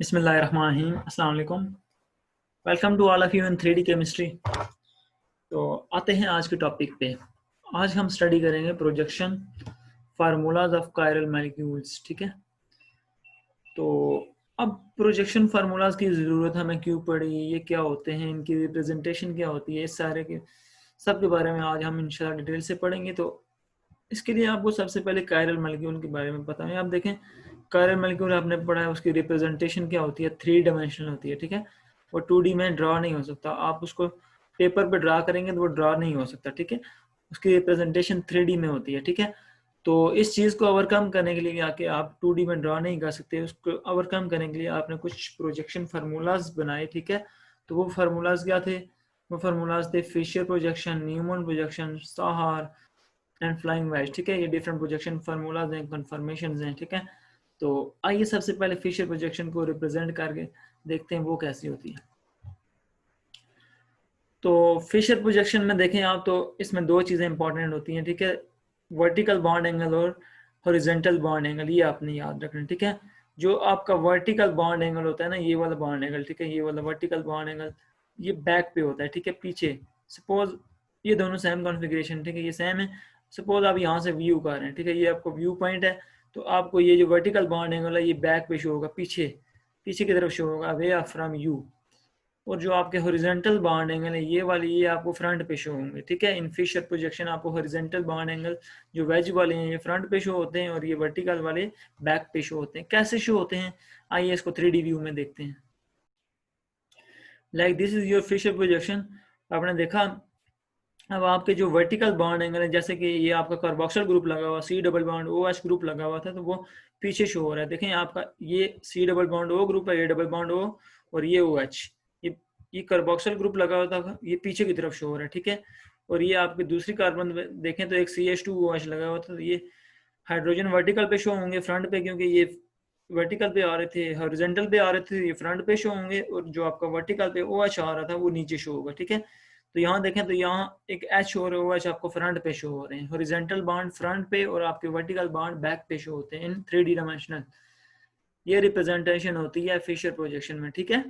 बिस्मिल्लाहिर्रहमानिर्रहीम, अस्सलाम वालेकुम। Welcome to all of you in 3D chemistry. तो आते हैं आज के टॉपिक पे। आज हम स्टडी करेंगे projection formulas of chiral molecules. ठीक है, तो अब प्रोजेक्शन फार्मूलाज की ज़रूरत हमें क्यों पड़ी, ये क्या होते हैं, इनकी रिप्रेजेंटेशन क्या होती है, इस सारे के सब के बारे में आज हम इंशाल्लाह डिटेल से पढ़ेंगे। तो इसके लिए आपको सबसे पहले कायरल मॉलिक्यूल के बारे में पता है। आप देखें, कायरल मॉलिक्यूल आपने पढ़ा है, उसकी रिप्रेजेंटेशन क्या होती है, 3 डायमेंशनल होती है। ठीक है, वो 2D में ड्रा नहीं हो सकता। आप उसको पेपर पे ड्रा करेंगे तो वो ड्रा नहीं हो सकता। ठीक है, उसकी रिप्रेजेंटेशन 3D में होती है। ठीक है, तो इस चीज़ को ओवरकम करने के लिए आके आप 2D में ड्रा नहीं कर सकते। उसको ओवरकम करने के लिए आपने कुछ प्रोजेक्शन फार्मूलाज बनाए। ठीक है, तो वो फार्मूलाज क्या थे? वो फार्मूलाज थे Fisher projection, Newman projection, sawhorse and flying wedge. ठीक है, ये डिफरेंट प्रोजेक्शन फार्मूलाज हैं, कन्फर्मेशंस हैं। ठीक है, तो आइए सबसे पहले फिशर प्रोजेक्शन को रिप्रेजेंट करके देखते हैं वो कैसी होती है। तो फिशर प्रोजेक्शन में देखें आप, तो इसमें दो चीज़ें इंपॉर्टेंट होती हैं। ठीक है, वर्टिकल बॉन्ड एंगल और हॉरिजॉन्टल बॉन्ड एंगल, ये आपने याद रखना है। ठीक है, जो आपका वर्टिकल बॉन्ड एंगल होता है ना, ये वाला बॉन्ड एंगल, ठीक है, ये वाला वर्टिकल बॉन्ड एंगल ये बैक पे होता है। ठीक है, पीछे। सपोज ये दोनों सेम कॉन्फ़िगरेशन, ठीक है, ये सेम है। सपोज आप यहाँ से व्यू कर रहे हैं, ठीक है, ये आपको व्यू पॉइंट है, तो आपको ये जो वर्टिकल बॉन्ड एंगल है ये बैक पे शो होगा, पीछे पीछे की तरफ शो होगा, वे फ्रॉम यू। और जो आपके हॉरिजॉन्टल बॉन्ड एंगल है ये वाली, ये आपको फ्रंट पे शो होंगे। ठीक है, इन फिशर प्रोजेक्शन आपको हॉरिजॉन्टल बॉन्ड एंगल जो वेज वाले हैं ये फ्रंट पे शो होते हैं और ये वर्टिकल वाले बैक पे शो होते हैं। कैसे शो होते हैं, आइए इसको 3D व्यू में देखते हैं। Like this is your Fischer projection. आपने देखा, अब आपके जो वर्टिकल बॉन्ड एंगल है, जैसे कि ये आपका कार्बोक्सिल ग्रुप लगा हुआ, C double bond O H group लगा हुआ था, तो वो पीछे शो हो रहा है। देखें आपका ये C double bond O group है, ये डबल बॉन्ड ओ और ये ओ एच, ये कार्बोक्सिल ग्रुप लगा हुआ था, ये पीछे की तरफ शो हो रहा है। ठीक है, और ये आपकी दूसरी कार्बन देखें तो एक C H two O H लगा हुआ था, तो ये हाइड्रोजन वर्टिकल पे शो होंगे फ्रंट पे, क्योंकि ये वर्टिकल पे आ रहे थे, हॉरिजॉन्टल पे आ रहे थे, ये फ्रंट पे शो होंगे, और जो आपका वर्टिकल पे ओ एच आ रहा था वो नीचे शो होगा। ठीक है, तो यहाँ देखें तो यहाँ एक एच और ओ एच आपको फ्रंट पे शो हो रहे हैं, हॉरिजॉन्टल बॉन्ड फ्रंट पे और आपके वर्टिकल बॉन्ड बैक पे शो होते हैं इन 3D डायमेंशनल। ये रिप्रेजेंटेशन होती है फिशर प्रोजेक्शन में। ठीक है,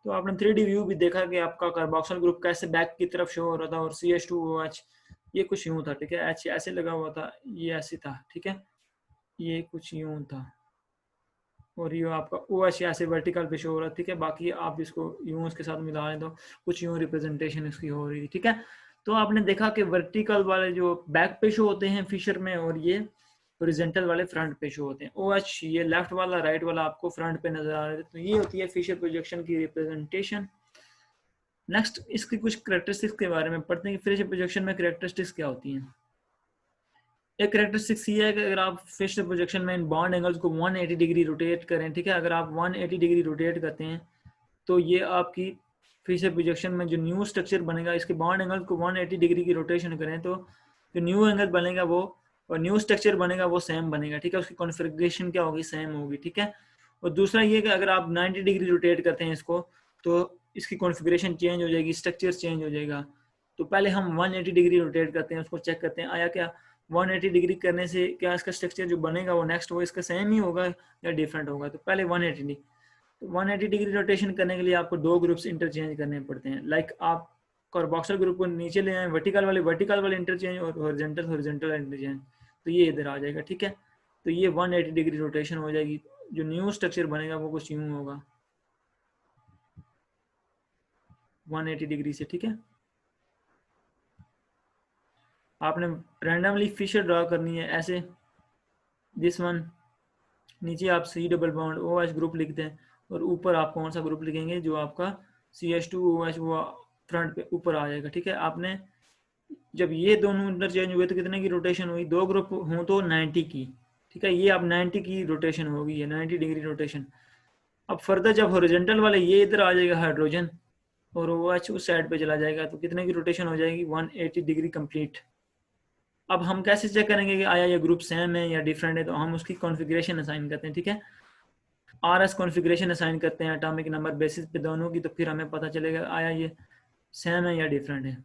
तो आपने 3D व्यू भी देखा कि आपका कार्बोक्सिल ग्रुप कैसे बैक की तरफ शो हो रहा था, और CH2OH ये कुछ यूं था। ठीक है, एच ऐसे लगा हुआ था, ये ऐसे था। ठीक है, ये कुछ यूं था, और ये आपका ओ एच ऐसे वर्टिकल पे शो हो रहा है। ठीक है, बाकी आप इसको यूं उसके साथ मिला लें तो कुछ यूं रिप्रेजेंटेशन इसकी हो रही थी। ठीक है, तो आपने देखा कि वर्टिकल वाले जो बैक पे शो होते हैं फिशर में, और ये हॉरिजॉन्टल वाले फ्रंट पे शो होते हैं। ओ एच ये लेफ्ट वाला, राइट वाला आपको फ्रंट पे नजर आ रहे थे। तो ये होती है फिशर प्रोजेक्शन की रिप्रेजेंटेशन। नेक्स्ट इसकी कुछ करेक्टरिस्टिक्स के बारे में पढ़ते हैं कि फिशर प्रोजेक्शन में करेक्टरिस्टिक्स क्या होती हैं। एक करेक्टरिस्टिक्स ये है कि अगर आप फिशर प्रोजेक्शन में इन बॉन्ड एंगल्स को 180 डिग्री रोटेट करें, ठीक है, अगर आप 180 डिग्री रोटेट करते हैं तो ये आपकी फिशर प्रोजेक्शन में जो न्यू स्ट्रक्चर बनेगा, इसके बॉन्ड एंगल को 180 डिग्री की रोटेशन करें तो जो न्यू एंगल बनेगा वो, और न्यू स्ट्रक्चर बनेगा वो सेम बनेगा। ठीक है, उसकी कॉन्फ़िगरेशन क्या होगी, सेम होगी। ठीक है, और दूसरा ये कि अगर आप 90 डिग्री रोटेट करते हैं इसको, तो इसकी कॉन्फ़िगरेशन चेंज हो जाएगी, स्ट्रक्चर चेंज हो जाएगा। तो पहले हम 180 डिग्री रोटेट करते हैं, उसको चेक करते हैं आया क्या 180 डिग्री करने से क्या इसका स्ट्रक्चर जो बनेगा वो नेक्स्ट वो इसका सेम ही होगा या डिफरेंट होगा। तो पहले 180 तो 180 डिग्री रोटेशन करने के लिए आपको दो ग्रुप्स इंटरचेंज करने पड़ते हैं। लाइक आप कार्बोक्सिल ग्रुप को नीचे ले आए, वर्टिकल वाले इंटरचेंज और हॉरिजॉन्टल इंटरचेंज, तो ये इधर आ जाएगा। ठीक है, तो ये 180 डिग्री रोटेशन हो जाएगी। जो न्यू स्ट्रक्चर बनेगा वो कुछ यूं होगा 180 डिग्री से। ठीक है, आपने रैंडमली फिशर ड्रा करनी है ऐसे, दिस वन, नीचे आप C double bond O H group लिखते हैं, और ऊपर आप कौन सा ग्रुप लिखेंगे, जो आपका CH2OH वो फ्रंट पे ऊपर आ जाएगा। ठीक है, आपने जब ये दोनों इंटरचेंज हुए तो कितने की रोटेशन हुई, दो ग्रुप हों तो 90 की। ठीक है, ये अब 90 की रोटेशन होगी, 90 डिग्री रोटेशन। अब फर्दर जब हॉरिजॉन्टल वाले ये इधर आ जाएगा हाइड्रोजन, और वो OH उस साइड पे चला जाएगा, तो कितने की रोटेशन हो जाएगी, 180 डिग्री कंप्लीट। अब हम कैसे चेक करेंगे कि आया ये ग्रुप सेम है या डिफरेंट है, तो हम उसकी कॉन्फ़िगरेशन असाइन करते हैं। ठीक है, RS कॉन्फ़िगरेशन असाइन करते हैं एटॉमिक नंबर बेसिस पे दोनों की, तो फिर हमें पता चलेगा आया ये सेम है या डिफरेंट है।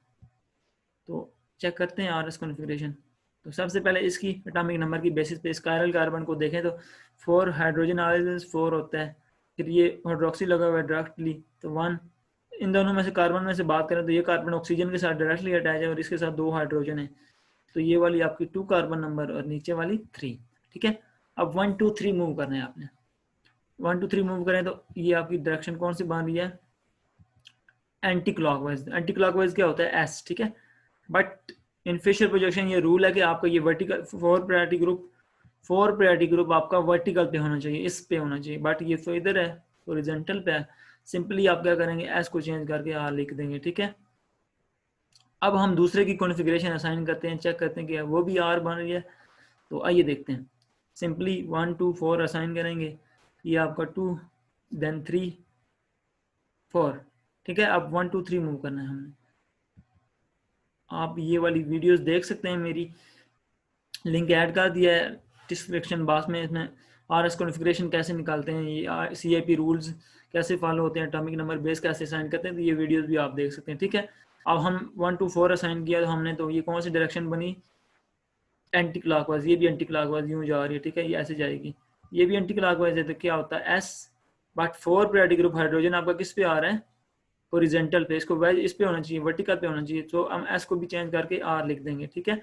तो चेक करते हैं RS कॉन्फ़िगरेशन। तो सबसे पहले इसकी एटॉमिक नंबर की बेसिस पे इस कायरल कार्बन को देखें तो 4 हाइड्रोजन आयंस 4 होता है, फिर ये हाइड्रोक्सी लगा हुआ है डायरेक्टली तो 1, इन दोनों में से कार्बन में से बात करें तो ये कार्बन ऑक्सीजन के साथ डायरेक्टली अटैच है और इसके साथ 2 हाइड्रोजन है, तो ये वाली आपकी 2 कार्बन नंबर और नीचे वाली 3, ठीक है। अब 1 2 3 मूव करना है आपने, 1 2 3 मूव करें तो ये आपकी डायरेक्शन कौन सी बन रही है, एंटी क्लॉकवाइज। एंटी क्लॉकवाइज क्या होता है, एस, ठीक है। बट इन फिशर प्रोजेक्शन ये रूल है कि आपका ये वर्टिकल 4 प्रायोरिटी ग्रुप आपका वर्टिकल पे होना चाहिए, इस पे होना चाहिए, बट ये तो इधर है हॉरिजॉन्टल पे है। सिंपली आप क्या करेंगे, एस को चेंज करके आर लिख देंगे, ठीक है। अब हम दूसरे की कॉन्फ़िगरेशन असाइन करते हैं, चेक करते हैं कि वो भी आर बन रही है, तो आइए देखते हैं। सिंपली 1 2 4 असाइन करेंगे, ये आपका 2 देन 3 4, ठीक है। अब 1 2 3 मूव करना है हमने। आप ये वाली वीडियोस देख सकते हैं, मेरी लिंक ऐड कर दिया है डिस्क्रिप्शन बॉक्स में। इसमें आरएस कॉन्फ़िगरेशन कैसे निकालते हैं, ये सीआईपी रूल्स कैसे फॉलो होते हैं, एटॉमिक नंबर बेस कैसे असाइन करते हैं, तो ये वीडियोस भी आप देख सकते हैं, ठीक है। अब हम 1 2 4 असाइन किया तो हमने, तो ये कौन सी डायरेक्शन बनी, एंटी क्लॉकवाइज, ये भी एंटी क्लॉकवाइज यूँ जा रही है, ठीक है, ये ऐसे जाएगी, ये भी एंटी क्लॉकवाइज है, तो क्या होता है S, but 4 priority group hydrogen आपका किस पे आ रहा है, हॉरिजॉन्टल पे, इसको इस पे होना चाहिए, वर्टिकल पे होना चाहिए, तो हम एस को भी चेंज करके आर लिख देंगे, ठीक है।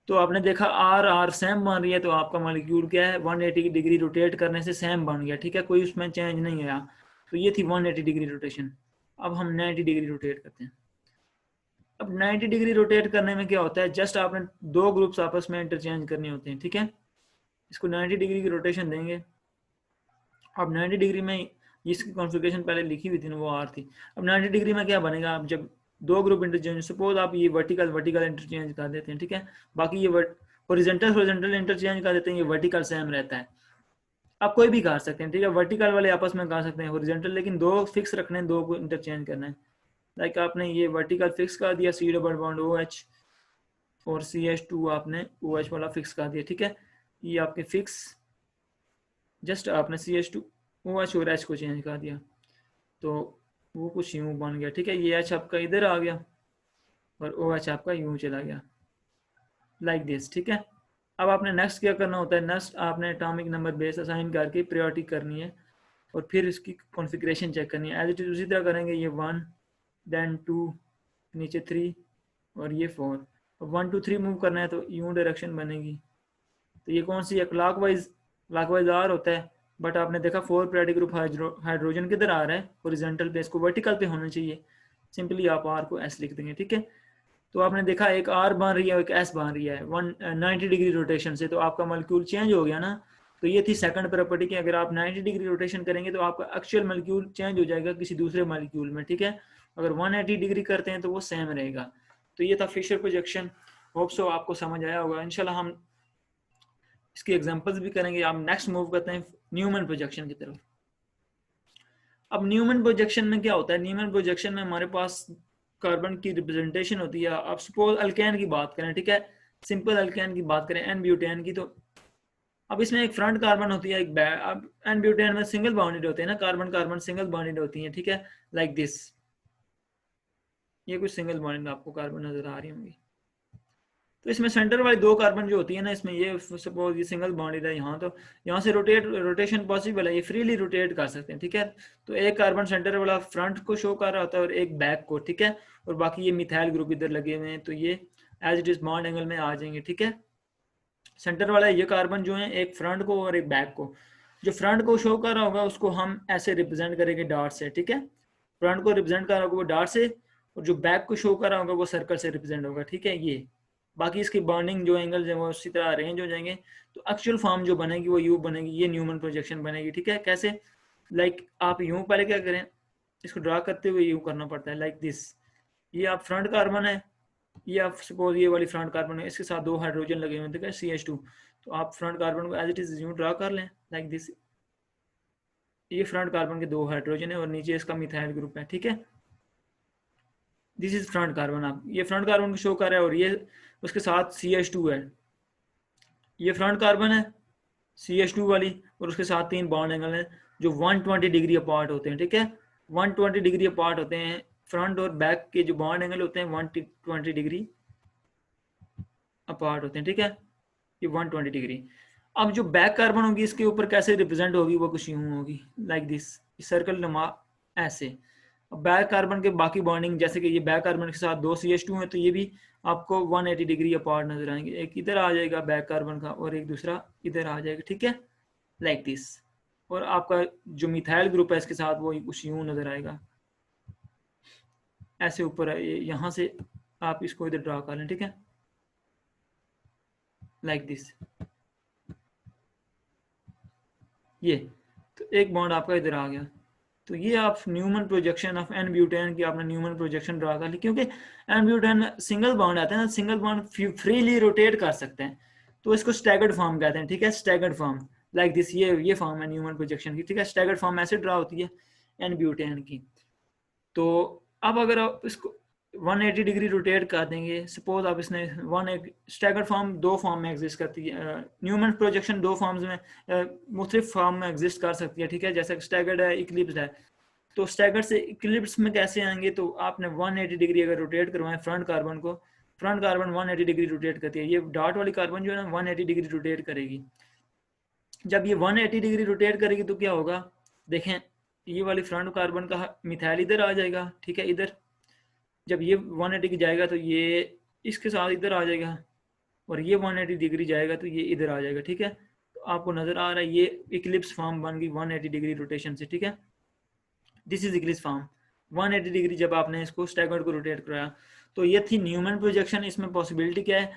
तो आपने देखा आर आर सेम बन रही है, तो आपका मॉलिक्यूल क्या है, 180 डिग्री रोटेट करने से सेम बन गया, ठीक है, कोई उसमें चेंज नहीं आया। तो ये थी 180 डिग्री रोटेशन। अब हम 90 डिग्री रोटेट करते हैं। अब 90 डिग्री रोटेट करने में क्या होता है, जस्ट आपने 2 ग्रुप्स आपस में इंटरचेंज करने होते हैं, ठीक है। इसको 90 डिग्री की रोटेशन देंगे। अब 90 डिग्री में इसकी कॉन्फ़िगरेशन पहले लिखी हुई थी ना, वो आर थी। अब 90 डिग्री में क्या बनेगा, आप जब 2 ग्रुप इंटरचेंज, सपोज आप ये वर्टिकल इंटरचेंज कर देते हैं, ठीक है, बाकी ये हॉरिजॉन्टल इंटरचेंज कर देते हैं, ये वर्टिकल सेम रहता है। आप कोई भी कर सकते हैं, ठीक है, वर्टिकल वाले आपस में कर सकते हैं हॉरिजॉन्टल, लेकिन 2 फिक्स रखने हैं, 2 को इंटरचेंज करना है। लाइक आपने ये वर्टिकल फिक्स कर दिया, C डबल बॉन्ड OH और CH2 आपने OH वाला फिक्स कर दिया, ठीक है, ये आपके फिक्स, जस्ट आपने CH2 OH और H को चेंज कर दिया, तो वो कुछ यूँ बन गया, ठीक है, ये H आपका इधर आ गया और OH आपका यूँ चला गया, लाइक दिस, ठीक है। अब आपने नेक्स्ट क्या करना होता है, नेक्स्ट आपने एटॉमिक नंबर बेस असाइन करके प्रायोरिटी करनी है और फिर इसकी कॉन्फ़िगरेशन चेक करनी है, एज इट इज उसी तरह करेंगे, ये 1 देन 2 नीचे 3 और ये 4। अब 1 2 3 मूव करना है तो यूँ डायरेक्शन बनेगी, तो ये कौन सी है, क्लॉकवाइज आर होता है, बट आपने देखा 4 प्रायोरिटी ग्रुप हाइड्रोजन किधर आ रहा है, हॉरिजॉन्टल पे, इसको वर्टिकल पे होना चाहिए, सिंपली आप आर को एस लिख देंगे, ठीक है। तो आपने देखा एक आर बन रही है और एक एस बन रही है 190 डिग्री रोटेशन से, तो आपका मॉलिक्यूल चेंज हो गया ना। तो ये थी सेकंड प्रॉपर्टी कि अगर आप 90 डिग्री रोटेशन करेंगे तो आपका एक्चुअल मॉलिक्यूल चेंज हो जाएगा किसी दूसरे मॉलिक्यूल में, ठीक है। अगर 180 डिग्री करते हैं तो वो सेम रहेगा। तो ये था फिशर प्रोजेक्शन। होप सो आपको समझ आया होगा। इंशाल्लाह हम इसकी एग्जांपल्स भी करेंगे। आप नेक्स्ट मूव करते हैं न्यूमैन प्रोजेक्शन की तरफ। अब न्यूमैन प्रोजेक्शन में क्या होता है, न्यूमैन प्रोजेक्शन में हमारे पास कार्बन की रिप्रेजेंटेशन होती है। आप सपोज अल्केन की बात करें, ठीक है, सिंपल अल्केन की बात करें, एन ब्यूटेन की, तो अब इसमें एक फ्रंट कार्बन होती है, एक बैक। अब एन ब्यूटेन में सिंगल बॉन्डेड होते हैं ना, कार्बन कार्बन सिंगल बॉन्डेड होती है, ठीक है, लाइक दिस। ये कुछ सिंगल बॉन्डेड आपको कार्बन नजर आ रही होंगी। तो इसमें सेंटर वाली 2 कार्बन जो होती है ना, इसमें ये सपोज ये सिंगल बॉन्डेड है यहाँ, तो यहाँ से रोटेशन पॉसिबल है, ये फ्रीली रोटेट कर सकते हैं, ठीक है। तो एक कार्बन सेंटर वाला फ्रंट को शो कर रहा होता है और एक बैक को, ठीक है, और बाकी ये मिथाइल ग्रुप इधर लगे हुए हैं, तो ये as it is bond angle में आ जाएंगे, ठीक है। सेंटर वाला ये कार्बन जो है, एक फ्रंट को और एक बैक को, जो फ्रंट को शो कर रहा होगा उसको हम ऐसे रिप्रेजेंट करेंगे डॉट से, ठीक है। फ्रंट को रिप्रेजेंट कर रहा होगा वो डॉट से, और जो बैक को शो कर रहा होगा वो सर्कल से रिप्रेजेंट होगा, ठीक है। ये बाकी इसकी बॉन्डिंग जो एंगल्स हैं वो उसी तरह अरेंज हो जाएंगे, तो एक्चुअल फॉर्म जो बनेगी वो यू बनेगी, ये न्यूमैन प्रोजेक्शन बनेगी, ठीक है। कैसे, लाइक आप यूं पहले क्या करें, इसको ड्रा करते हुए यूं करना पड़ता है, लाइक दिस। ये आप फ्रंट कार्बन है, ये आप सपोज ये वाली फ्रंट कार्बन है, इसके साथ 2 हाइड्रोजन लगे हुए हैं, ठीक है, CH2। तो आप फ्रंट कार्बन को एज इट इज यूं ड्रा कर लें, लाइक दिस। ये फ्रंट कार्बन के 2 हाइड्रोजन है और नीचे इसका मिथाइल ग्रुप है, ठीक है। This is front carbon. आप ये फ्रंट कार्बन को शो कर रहा है और ये उसके साथ CH2 है। ये फ्रंट कार्बन है CH2 वाली, और उसके साथ 3 बॉन्ड एंगल हैं जो 120 डिग्री अपार्ट होते हैं, ठीक है। 120 डिग्री अपार्ट होते हैं, फ्रंट और बैक के जो बॉन्ड एंगल होते हैं 120 डिग्री अपार्ट होते हैं, ठीक है, ये 120 डिग्री। अब जो बैक कार्बन होगी इसके ऊपर कैसे रिप्रेजेंट होगी, वो कुछ यूं होगी, लाइक दिस, सर्कल नुमा ऐसे। अब बैक कार्बन के बाकी बॉन्डिंग, जैसे कि ये बैक कार्बन के साथ 2 CH2 है, तो ये भी आपको 180 डिग्री अपार्ट नजर आएंगे। एक इधर आ जाएगा बैक कार्बन का और एक दूसरा इधर आ जाएगा, ठीक है, लाइक दिस। और आपका जो मिथाइल ग्रुप है इसके साथ वो कुछ यूं नजर आएगा, ऐसे ऊपर है, यहाँ से आप इसको इधर ड्रा कर लें, ठीक है, लाइक दिस। ये तो एक बॉन्ड आपका इधर आ गया। तो ये आप Newman projection of n butane की आपने न्यूमन प्रोजेक्शन ड्रा कर ली, क्योंकि एन ब्यूटेन सिंगल बॉन्ड आते हैं ना, सिंगल बॉन्ड फ्रीली रोटेट कर सकते हैं, तो इसको स्टैगर्ड फॉर्म कहते हैं, ठीक है, स्टैगर्ड फॉर्म, लाइक दिस। ये फॉर्म है न्यूमन प्रोजेक्शन की, ठीक है, स्टैगर्ड फॉर्म ऐसे ड्रा होती है एन ब्यूटेन की। तो अब अगर आप इसको 180 डिग्री रोटेट कर देंगे, सपोज आप इसने स्टैगर्ड फॉर्म दो फॉर्म में एग्जिस्ट करती है, न्यूमन प्रोजेक्शन दो फॉर्म्स में मुख्तलिफ फॉर्म में एग्जिस्ट कर सकती है, ठीक है, जैसे स्टैगर्ड है, इक्लिप्स है। तो स्टैगर्ड से इक्लिप्स में कैसे आएंगे, तो आपने 180 डिग्री अगर रोटेट करवाएं फ्रंट कार्बन को, फ्रंट कार्बन 180 डिग्री रोटेट करती है, ये डॉट वाली कार्बन जो है ना 180 डिग्री रोटेट करेगी। जब ये 180 डिग्री रोटेट करेगी तो क्या होगा, देखें, ये वाली फ्रंट कार्बन का मिथाइल इधर आ जाएगा, ठीक है, इधर। जब ये 180 की जाएगा तो ये इसके साथ इधर आ जाएगा, और ये 180 डिग्री जाएगा तो ये इधर आ जाएगा, ठीक है। तो आपको नजर आ रहा है ये इक्लिप्स फॉर्म बन गई 180 डिग्री रोटेशन से, ठीक है, this is Eclipse form 180 degree जब आपने इसको स्टैगर्ड को रोटेट कराया। तो ये थी न्यूमन प्रोजेक्शन। इसमें पॉसिबिलिटी क्या है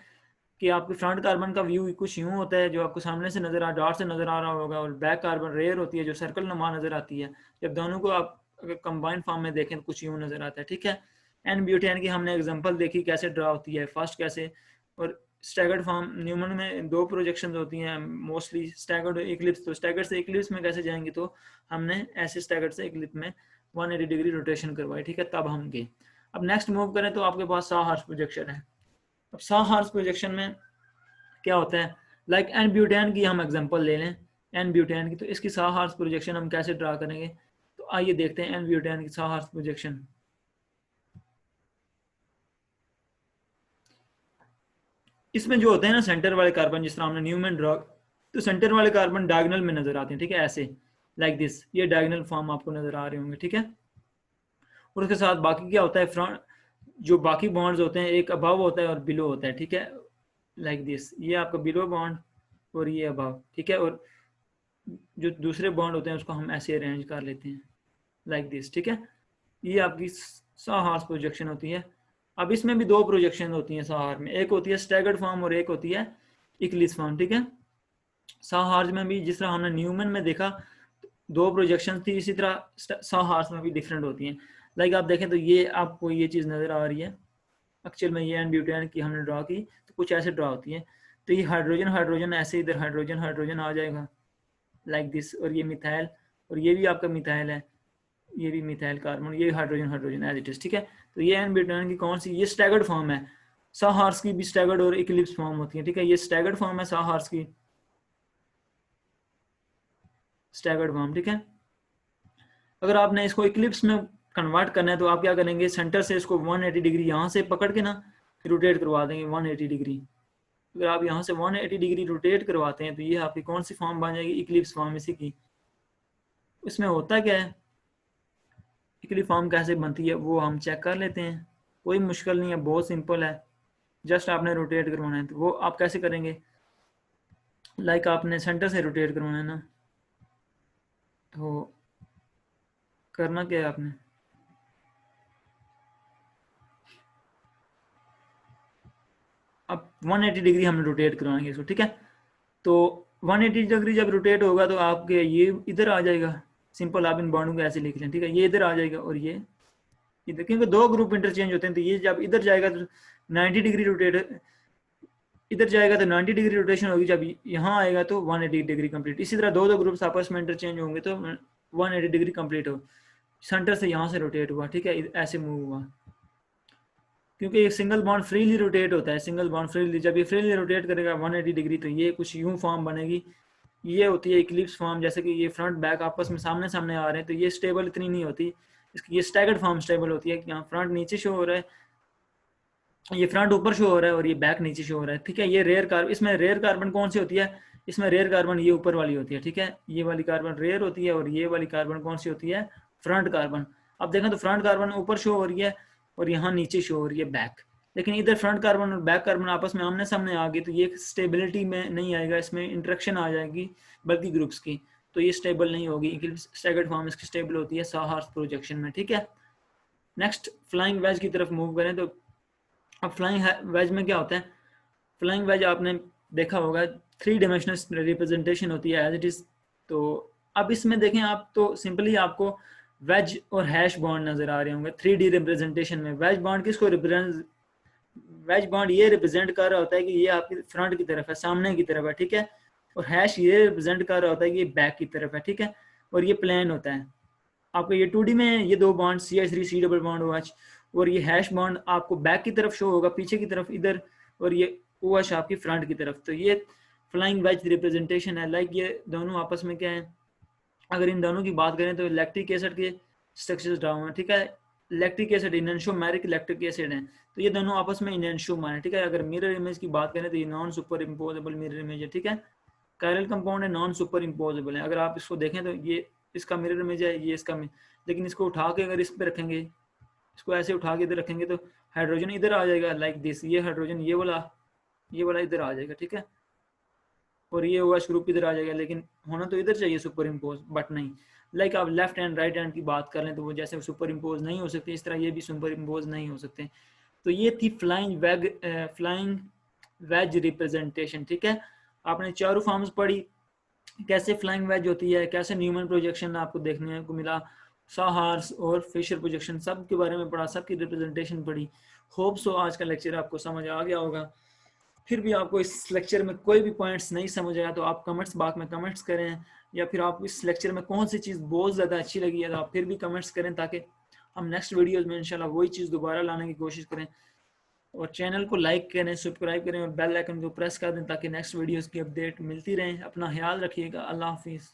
कि आपके फ्रंट कार्बन का व्यू कुछ यूं होता है जो आपको सामने से नजर डॉट से नजर आ रहा होगा, और बैक कार्बन रेयर होती है जो सर्कल नुमा नजर आती है। जब दोनों को आप अगर कंबाइंड फॉर्म में देखें तो कुछ यूं नजर आता है, ठीक है। एन ब्यूटेन की हमने एग्जांपल देखी कैसे ड्रा होती है, फर्स्ट कैसे, और स्टैगर्ड फॉर्म न्यूमन में दो प्रोजेक्शन होती हैं मोस्टली, स्टैगर्ड इक्लिप्स। तो स्टैगर्ड से इक्लिप्स में कैसे जाएंगे, तो हमने ऐसे स्टैगर्ड से इक्लिप्स में 180 डिग्री रोटेशन करवाई, ठीक है, तब हम गए। अब नेक्स्ट मूव करें तो आपके पास साहार्स प्रोजेक्शन है। अब साहार्स प्रोजेक्शन में क्या होता है, लाइक एन ब्यूटेन की हम एग्जांपल ले लें, एन ब्यूटेन की, तो इसकी साहार्स प्रोजेक्शन हम कैसे ड्रा करेंगे, तो आइए देखते हैं एन ब्यूटेन की साहार्स प्रोजेक्शन। इसमें जो होते हैं ना सेंटर वाले कार्बन, जिस तरह हमने न्यूमन ड्रा, तो सेंटर वाले कार्बन डायगोनल में नजर आते हैं, ठीक है, ऐसे, लाइक दिस, ये डायगोनल फॉर्म आपको नजर आ रहे होंगे, ठीक है। और उसके साथ बाकी क्या होता है, फ्रंट जो बाकी बॉन्ड्स होते हैं, एक अबव होता है और बिलो होता है, ठीक है, लाइक दिस, ये आपका बिलो बॉन्ड और ये अबव, ठीक है। और जो दूसरे बॉन्ड होते हैं उसको हम ऐसे अरेंज कर लेते हैं, लाइक दिस, ठीक है। ये आपकी साहार्स प्रोजेक्शन होती है। अब इसमें भी दो प्रोजेक्शन होती हैं साहार में, एक होती है स्टैगर्ड फॉर्म और एक होती है इक्लिप्स फॉर्म, ठीक है। साहार्स में भी जिस तरह हमने न्यूमन में देखा दो प्रोजेक्शन थी, इसी तरह साहार्स में भी डिफरेंट होती हैं। लाइक आप देखें तो ये आपको ये चीज़ नज़र आ रही है, एक्चुअल में ये एन ब्यूटेन की हमने ड्रा की तो कुछ ऐसे ड्रा होती है। तो ये हाइड्रोजन हाइड्रोजन ऐसे इधर हाइड्रोजन हाइड्रोजन आ जाएगा, लाइक दिस, और ये मिथाइल, और ये भी आपका मिथाइल है, ये भी मिथाइल कार्बन, ये hydrogen hydrogen as it is, ठीक है। तो ये एन ब्यूटेन की कौन सी, ये स्टैगर्ड फॉर्म है। साहार्स की भी स्टैगर्ड और इक्लिप्स फॉर्म होती है, ठीक है, ये स्टैगर्ड फॉर्म है साहार्स की, स्टैगर्ड फॉर्म, ठीक है। अगर आपने इसको इक्लिप्स में कन्वर्ट करना है तो आप क्या करेंगे, सेंटर से इसको 180 डिग्री यहाँ से पकड़ के ना रोटेट करवा देंगे 180 डिग्री। अगर आप यहाँ से 180 डिग्री रोटेट करवाते हैं तो ये आपकी कौन सी फॉर्म बन जाएगी, इक्लिप्स फॉर्म इसी की। इसमें होता क्या है, इक्लिप्स फॉर्म कैसे बनती है वो हम चेक कर लेते हैं, कोई मुश्किल नहीं है, बहुत सिंपल है, जस्ट आपने रोटेट करवाना है। तो वो आप कैसे करेंगे, लाइक आपने सेंटर से रोटेट करवाना है ना, तो करना क्या है आपने, अब 180 डिग्री हमने रोटेट करवाएंगे इसको, ठीक है। तो 180 डिग्री जब रोटेट होगा तो आपके ये इधर आ जाएगा, सिंपल आप इन बॉन्डों को ऐसे लिख लें, ठीक है, ये इधर आ जाएगा और ये इधर, क्योंकि दो ग्रुप इंटरचेंज होते हैं, तो ये जब इधर जाएगा तो 90 डिग्री रोटेट, इधर जाएगा तो 90 डिग्री रोटेशन होगी, जब यहाँ आएगा तो 180 डिग्री कंप्लीट। इसी तरह दो ग्रुप्स आपस में इंटरचेंज होंगे तो 180 डिग्री कंप्लीट हो, सेंटर से यहाँ से रोटेट हुआ, ठीक है, ऐसे मूव हुआ, क्योंकि एक सिंगल बॉन्ड फ्रीली रोटेट होता है, सिंगल बॉन्ड फ्रीली, जब ये फ्रीली रोटेट करेगा 180 डिग्री तो ये कुछ यूं फॉर्म बनेगी, ये होती है इक्लिप्स फॉर्म। जैसे कि ये फ्रंट बैक आपस में सामने सामने आ रहे हैं तो ये स्टेबल इतनी नहीं होती, इसकी ये स्टैगर्ड फॉर्म स्टेबल होती है कि यहाँ फ्रंट नीचे शो हो रहा है ये फ्रंट ऊपर शो हो रहा है और ये बैक नीचे शो हो रहा है, ठीक है। ये रेयर कार्बन, इसमें रेयर कार्बन कौन सी होती है, इसमें रेयर कार्बन ये ऊपर वाली होती है, ठीक है। ये वाली कार्बन रेयर होती है और ये वाली कार्बन कौन सी होती है, फ्रंट कार्बन। अब देखें तो फ्रंट कार्बन ऊपर शो हो रही है और यहाँ नीचे शो हो रही है बैक, लेकिन इधर फ्रंट कार्बन और बैक कार्बन आपस में आमने सामने आ गए तो ये स्टेबिलिटी में नहीं आएगा, इसमें इंट्रैक्शन आ जाएगी बल्कि ग्रुप्स की, तो ये स्टेबल नहीं होगी। स्टैगर्ड फॉर्म इसकी स्टेबल होती है साहार्स प्रोजेक्शन में, ठीक है। नेक्स्ट फ्लाइंग वेज की तरफ मूव करें तो अब फ्लाइंग वेज में क्या होता है, फ्लाइंग वेज आपने देखा होगा 3 डायमेंशनल रिप्रेजेंटेशन होती है एज इट इज। तो अब इसमें देखें आप तो सिंपली आपको वेज और हैश बॉन्ड नजर आ रहे होंगे 3D रिप्रेजेंटेशन में। वेज बॉन्ड किसको रिप्रेजेंट, वेज बॉन्ड ये रिप्रेजेंट कर रहा होता है कि ये आपकी फ्रंट की तरफ है, सामने की तरफ है, ठीक है। और हैश ये रिप्रेजेंट कर रहा होता है कि ये बैक की तरफ है, ठीक है। और ये प्लेन होता है आपको, ये 2D में ये दो bond CH3 C double bond OH, और ये हैश बॉन्ड आपको बैक की तरफ शो होगा, पीछे की तरफ इधर, और ये OH आपकी फ्रंट की तरफ। तो ये फ्लाइंग वेज रिप्रेजेंटेशन है। लाइक ये दोनों आपस में क्या है, अगर इन दोनों की बात करें तो लैक्टिक एसिड के स्ट्रक्चर्स डाउन है, ठीक है। लैक्टिक एसिड इनएंशोमेरिक लैक्टिक एसिड है, तो ये दोनों आपस में इनएंशोमर है, ठीक है। अगर मिरर इमेज की बात करें तो ये non super imposable mirror image है, ठीक है। कायरल कंपाउंड है, नॉन सुपर इम्पोजेबल है। अगर आप इसको देखें तो ये इसका मिरर इमेज है, ये इसका, लेकिन इसको उठा के अगर इस पे रखेंगे, इसको ऐसे उठा के इधर रखेंगे तो हाइड्रोजन इधर आ जाएगा लाइक दिस, ये हाइड्रोजन ये वाला इधर आ जाएगा, ठीक है। और ये OH ग्रुप इधर आ जाएगा, लेकिन होना तो इधर चाहिए सुपर इम्पोज, बट नहीं। लाइक आप लेफ्ट हैंड राइट हैंड की बात कर लें तो वो जैसे सुपर इम्पोज नहीं हो सकते, इस तरह ये भी सुपर इम्पोज नहीं हो सकते। तो ये थी फ्लाइंग वेज रिप्रेजेंटेशन, ठीक है। आपने चारों फॉर्म्स पढ़ी, कैसे फ्लाइंग वेज होती है, कैसे न्यूमन प्रोजेक्शन आपको देखने को मिला, साहार्स और फिशर प्रोजेक्शन सब के बारे में पढ़ा, सबकी रिप्रेजेंटेशन पढ़ी। होप सो आज का लेक्चर आपको समझ आ गया होगा। फिर भी आपको इस लेक्चर में कोई भी पॉइंट्स नहीं समझ आया तो आप कमेंट्स बॉक्स में कमेंट्स करें, या फिर आप इस लेक्चर में कौन सी चीज़ बहुत ज़्यादा अच्छी लगी है तो आप फिर भी कमेंट्स करें, ताकि हम नेक्स्ट वीडियोज़ में इंशाल्लाह वही चीज़ दोबारा लाने की कोशिश करें। और चैनल को लाइक करें, सब्सक्राइब करें और बेल आइकन को प्रेस कर दें ताकि नेक्स्ट वीडियोज़ की अपडेट मिलती रहें। अपना ख्याल रखिएगा। अल्लाह हाफिज़।